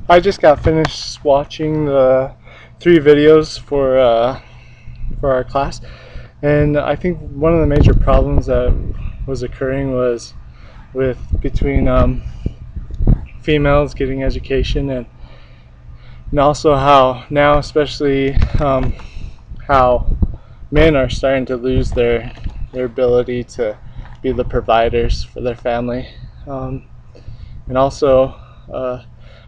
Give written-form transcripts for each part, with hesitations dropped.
I just got finished watching the 3 videos for our class, and I think one of the major problems that was occurring was with between females getting education, and also how now, especially how men are starting to lose their ability to be the providers for their family, and also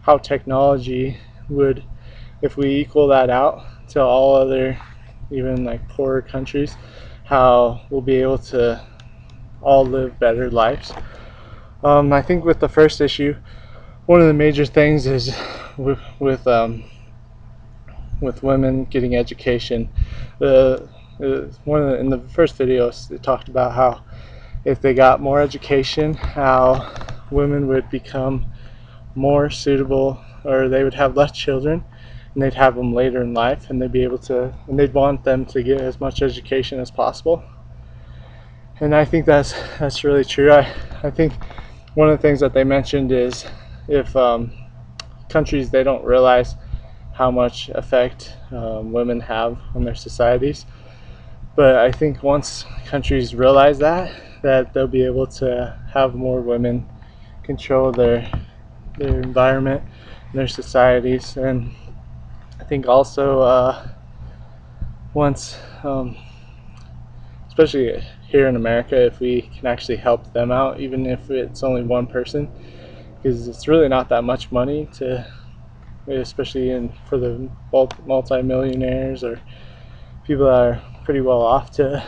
how technology would, if we equal that out to all other, even like poorer countries, how we'll be able to all live better lives. I think with the first issue, one of the major things is with women getting education. The in the first videos, it talked about how if they got more education, how women would become more suitable, or they would have less children, and they'd have them later in life, and they'd be able to, and they'd want them to get as much education as possible. And I think that's really true. I think one of the things that they mentioned is if countries, they don't realize how much effect women have on their societies. But I think once countries realize that they'll be able to have more women control their environment, their societies, and I think also once, especially here in America, if we can actually help them out, even if it's only one person, because it's really not that much money to, especially for the multi-millionaires or people that are pretty well off, to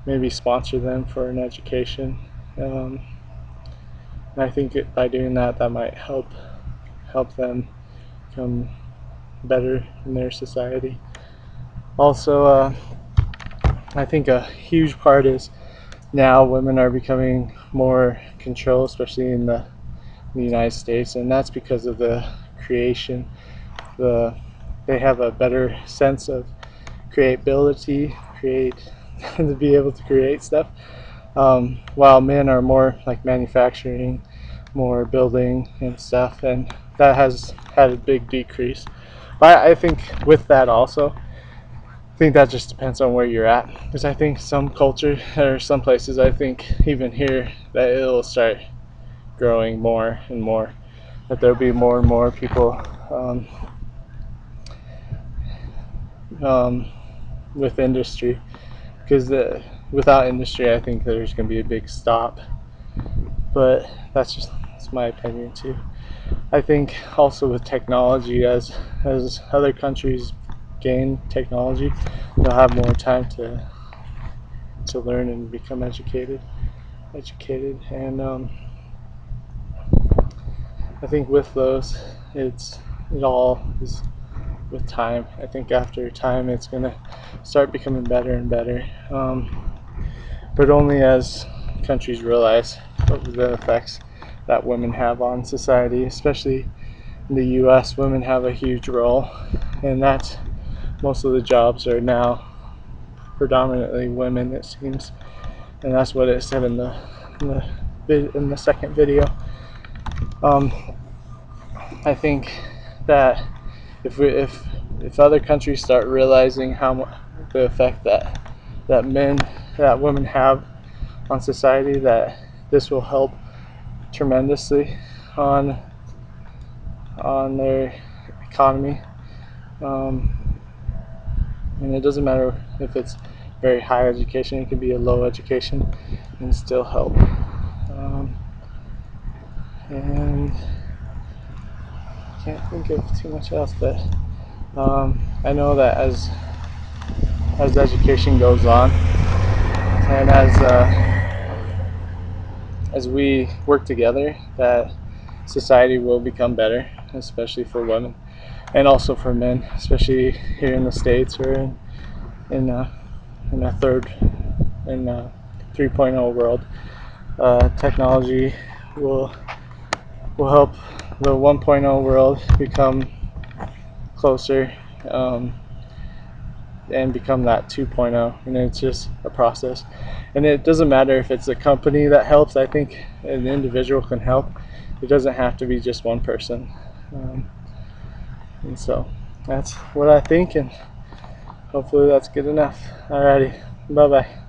maybe sponsor them for an education. And I think by doing that, that might help them become better in their society. Also, I think a huge part is now women are becoming more control, especially in the United States, and that's because of the creation. They have a better sense of creativity, to be able to create stuff, while men are more like manufacturing, more building and stuff, and that has had a big decrease. But I think with that also, I think that just depends on where you're at, because I think some culture or some places, I think even here, that it'll start growing more and more, that there'll be more and more people um, with industry, because without industry, I think there's going to be a big stop. But that's my opinion too. I think also with technology, as other countries gain technology, they'll have more time to learn and become educated, and I think with those, it all is with time. I think after time, it's gonna start becoming better and better, but only as countries realize what the effects that women have on society, especially in the U.S. Women have a huge role, and that most of the jobs are now predominantly women, it seems, and that's what it said in the second video. Um, I think that if other countries start realizing the effect that women have on society, that this will help tremendously on their economy. And it doesn't matter if it's very high education; it can be a low education and still help. And I can't think of too much else, but I know that as education goes on, and as we work together, that society will become better, especially for women and also for men, especially here in the States, or in a third in a 3.0 world. Technology will help the 1.0 world become closer, and become that 2.0, and it's just a process, and it doesn't matter if it's a company that helps. I think an individual can help. It doesn't have to be just one person. And so that's what I think, and hopefully that's good enough. Alrighty, bye bye.